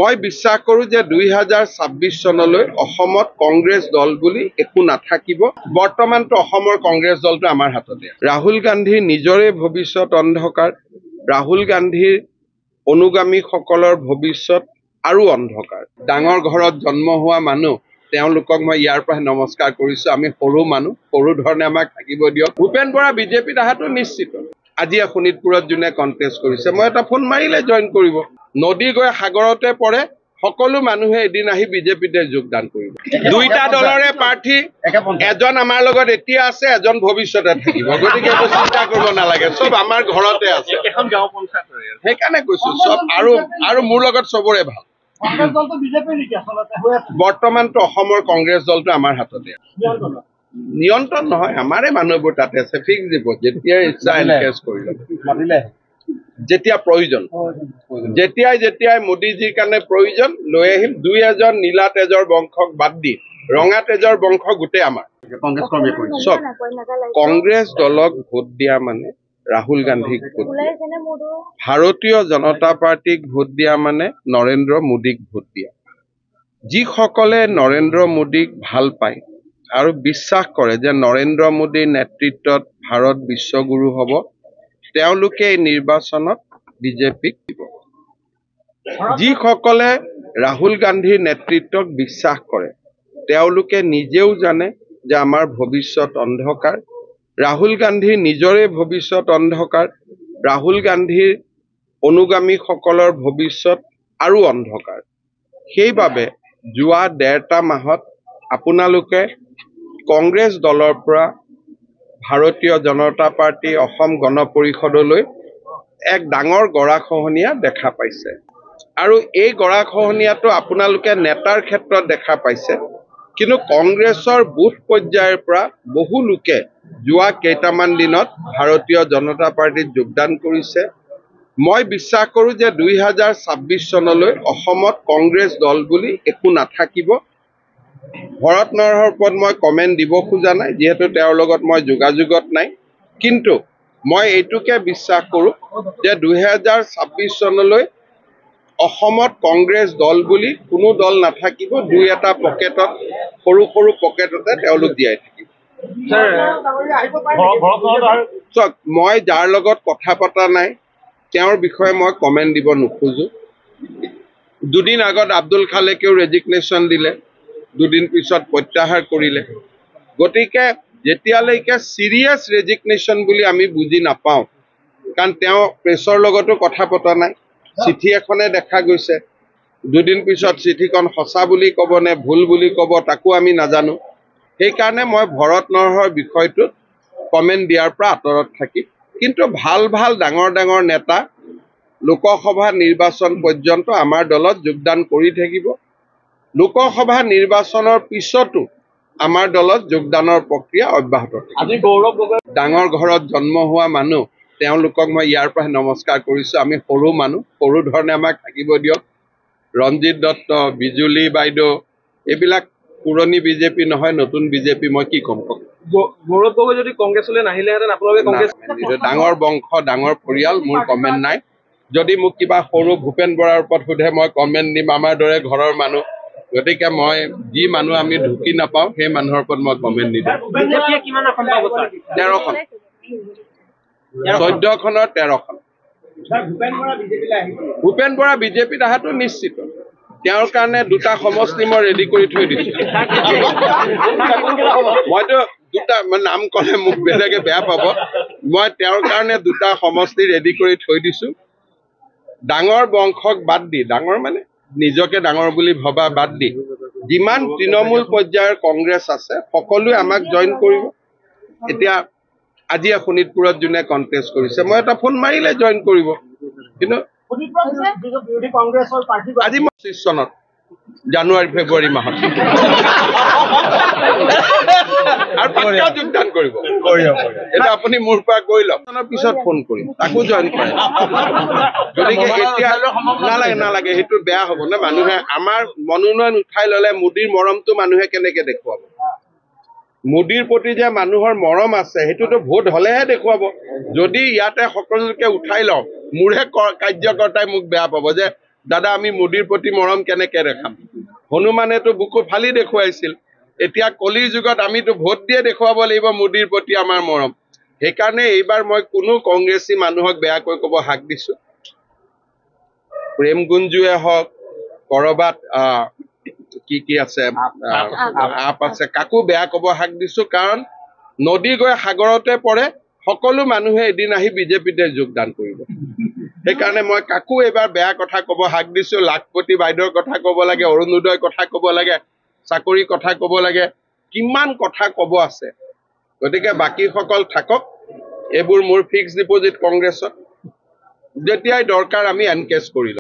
মই বিশ্বাস কৰো যে 2026 চনলৈ অসমত কংগ্ৰেছ দল বুলি একো নাথাকিব। বৰ্তমানটো অসমৰ কংগ্ৰেছ দলটো আমাৰ হাততে। ৰাহুল গান্ধী নিজৰে ভৱিষ্যত অন্ধকাৰ, ৰাহুল গান্ধীৰ অনুগামীসকলৰ ভৱিষ্যত আৰু অন্ধকাৰ। ডাঙৰ ঘৰত জন্ম হোৱা মানুহ, তেওঁলোকক মই ইয়াৰ পৰা নমস্কাৰ কৰিছো। আমি সৰু মানুহ, সৰু ধৰণে আমাক থাকিব দিয়ক। ভূপেন বৰা বিজেপিত অহাটো নিশ্চিত। আজি শোণিতপুৰত যোনে কণ্টেষ্ট কৰিছে, মই এটা ফোন মাৰিলে জইন কৰিব। নদী গৈ সাগৰতে পৰে, সকলো মানুহে এদিন আহি বিজেপিতে যোগদান কৰিব। দুইটা দলৰে প্ৰাৰ্থী, এজন আমাৰ লগত এতিয়া আছে, এজন ভৱিষ্যতে থাকিব। গতিকে একো চিন্তা কৰিব নালাগে, চব আমাৰ ঘৰতে আছে। সেইকাৰণে কৈছো চব, আৰু মোৰ লগত চবৰে ভাল। বৰ্তমানটো অসমৰ কংগ্ৰেছ দলটো আমাৰ হাততে। নিয়ন্ত্ৰণ নহয়, আমাৰে মানুহবোৰ তাতে আছে। ফিক্স দিব, যেতিয়া ইচ্ছা এনকেজ কৰি ল'ব, যেতিয়া প্ৰয়োজন, যেতিয়াই মোদীজীৰ কাৰণে প্ৰয়োজন লৈ আহিম। দুই এজন নীলা তেজৰ বংশক বাদ দি ৰঙা তেজৰ বংশ গোটেই আমাৰ। চব কংগ্ৰেছ দলক ভোট দিয়া মানে ৰাহুল গান্ধীক ভোট দিয়া, ভাৰতীয় জনতা পাৰ্টিক ভোট দিয়া মানে নৰেন্দ্ৰ মোদীক ভোট দিয়া। যিসকলে নৰেন্দ্ৰ মোদীক ভাল পায় আৰু বিশ্বাস কৰে যে নৰেন্দ্ৰ মোদীৰ নেতৃত্বত ভাৰত বিশ্বগুৰু হ'ব, তেওঁলোকে এই নিৰ্বাচনত বিজেপিক দিব। যিসকলে ৰাহুল গান্ধীৰ নেতৃত্বক বিশ্বাস কৰে, তেওঁলোকে নিজেও জানে যে আমাৰ ভৱিষ্যত অন্ধকাৰ, ৰাহুল গান্ধীৰ নিজৰে ভৱিষ্যত অন্ধকাৰ, ৰাহুল গান্ধীৰ অনুগামীসকলৰ ভৱিষ্যত আৰু অন্ধকাৰ। সেইবাবে যোৱা 1.5 মাহত আপোনালোকে কংগ্ৰেছ দলৰ পৰা ভাৰতীয় জনতা পাৰ্টি অসম গণ পৰিষদলৈ এক ডাঙৰ গৰাখহনীয়া দেখা পাইছে। আৰু এই গৰাখহনীয়াটো আপোনালোকে নেতাৰ ক্ষেত্ৰত দেখা পাইছে, কিন্তু কংগ্ৰেছৰ বুথ পৰ্যায়ৰ পৰা বহু লোকে যোৱা কেইটামান দিনত ভাৰতীয় জনতা পাৰ্টিত যোগদান কৰিছে। মই বিশ্বাস কৰো যে 2026 চনলৈ অসমত কংগ্ৰেছ দল বুলি একো নাথাকিব। ভৰত নৰহৰ ওপৰত মই কমেণ্ট দিব খোজা নাই, যিহেতু তেওঁৰ লগত মই যোগাযোগত নাই। কিন্তু মই এইটোকে বিশ্বাস কৰো যে 2026 চনলৈ অসমত কংগ্ৰেছ দল বুলি কোনো দল নাথাকিব। দুই এটা পকেটত, সৰু সৰু পকেটতে তেওঁলোক জীয়াই থাকিব। চাওক, মই যাৰ লগত কথা পতা নাই তেওঁৰ বিষয়ে মই কমেণ্ট দিব নোখোজো। দুদিন আগত আব্দুল খালেকেও ৰেজিগনেশ্যন দিলে, দুদিন পিছত প্ৰত্যাহাৰ কৰিলে। গতিকে যেতিয়ালৈকে চিৰিয়াছ ৰেজিগনেশ্যন বুলি আমি বুজি নাপাওঁ, কাৰণ তেওঁ প্ৰেছৰ লগতো কথা পতা নাই, চিঠি এখনে দেখা গৈছে। দুদিন পিছত চিঠিখন সঁচা বুলি ক'ব নে ভুল বুলি ক'ব, তাকো আমি নাজানো। সেইকাৰণে মই ভৰত নৰহৰ বিষয়টোত কমেণ্ট দিয়াৰ পৰা আঁতৰত থাকিম। কিন্তু ভাল ভাল ডাঙৰ ডাঙৰ নেতা লোকসভা নিৰ্বাচন পৰ্যন্ত আমাৰ দলত যোগদান কৰি থাকিব। লোকসভা নিৰ্বাচনৰ পিছতো আমাৰ দলত যোগদানৰ প্ৰক্ৰিয়া অব্যাহত থাকিব। ডাঙৰ ঘৰত জন্ম হোৱা মানুহ, তেওঁলোকক মই ইয়াৰ পৰা নমস্কাৰ কৰিছো। আমি সৰু মানুহ, সৰু ধৰণে আমাক থাকিব দিয়ক। ৰঞ্জিত দত্ত, বিজুলী বাইদেউ, এইবিলাক পুৰণি বিজেপি নহয়, নতুন বিজেপি। মই কি ক'ম কওক? গৌৰৱ গগৈ যদি কংগ্ৰেছলৈ নাহিলেহেঁতেন আপোনালোকে কংগ্ৰেছ? ডাঙৰ বংশ, ডাঙৰ পৰিয়াল, মোৰ কমেণ্ট নাই। যদি মোক কিবা সৰু ভূপেন বৰাৰ ওপৰত সোধে, মই কমেণ্ট দিম। আমাৰ দৰে ঘৰৰ মানুহ, গতিকে মই যি মানুহ আমি ঢুকি নাপাওঁ সেই মানুহৰ ওপৰত মই কমেণ্ট নিদিওঁ। 13খন, 14খনৰ 13খন। ভূপেন বৰা বিজেপিত অহাটো নিশ্চিত। তেওঁৰ কাৰণে দুটা সমষ্টি মই ৰেডি কৰি থৈ দিছো। মইতো দুটা নাম ক'লে মোক বেলেগে বেয়া পাব। মই তেওঁৰ কাৰণে দুটা সমষ্টি ৰেডি কৰি থৈ দিছো। ডাঙৰ বংশক বাদ দি, ডাঙৰ মানে নিজকে ডাঙৰ বুলি ভবা বাদ দি, যিমান তৃণমূল পৰ্যায়ৰ কংগ্ৰেছ আছে সকলোৱে আমাক জইন কৰিব। এতিয়া আজি শোণিতপুৰত যোনে কণ্টেষ্ট কৰিছে, মই এটা ফোন মাৰিলে জইন কৰিব। কিন্তু আজি 25 চনত জানুৱাৰী ফেব্ৰুৱাৰী মাহত আৰু পাক্কা যোগদান কৰিব। এটা আপুনি মোৰ পৰা কৈ লওক, পিছত ফোন কৰিম, তাকো জইন কৰে। গতিকে এতিয়া নালাগে, সেইটো বেয়া হ'ব ন। মানুহে আমাৰ মনোনয়ন উঠাই ললে মোদীৰ মৰমটো মানুহে কেনেকে দেখুৱাব? মোদীৰ প্ৰতি যে মানুহৰ মৰম আছে, সেইটোতো ভোট হলেহে দেখুৱাব। যদি ইয়াতে সকলোকে উঠাই লওঁ, মোৰে কাৰ্যকৰ্তাই মোক বেয়া পাব যে দাদা আমি মোদীৰ প্ৰতি মৰম কেনেকে দেখাম হনুমানেতো বুকু ফালি দেখুৱাইছিল এতিয়া কলিৰ যুগত আমিতো ভোট দিয়ে দেখুৱাব লাগিব মোদীৰ প্ৰতি আমাৰ মৰম সেইকাৰণে এইবাৰ মই কোনো কংগ্ৰেছী মানুহক বেয়াকৈ ক'ব হাক দিছো প্ৰেম গুঞ্জুৱে হওক কৰবাত কি আছে আপ আছে কাকো বেয়া ক'ব হাক দিছো কাৰণ নদী গৈ সাগৰতে পৰে সকলো মানুহে এদিন আহি বিজেপিতে যোগদান কৰিব সেইকাৰণে মই কাকো এবাৰ বেয়া কথা ক'ব হাক দিছো লাখপতি বাইদেউৰ কথা ক'ব লাগে অৰুণোদয়ৰ কথা ক'ব লাগে চাকৰি কথা ক'ব লাগে কিমান কথা ক'ব আছে গতিকে বাকীসকল থাকক এইবোৰ মোৰ ফিক্সড ডিপজিট কংগ্ৰেছত যেতিয়াই দৰকাৰ আমি এনকেজ কৰি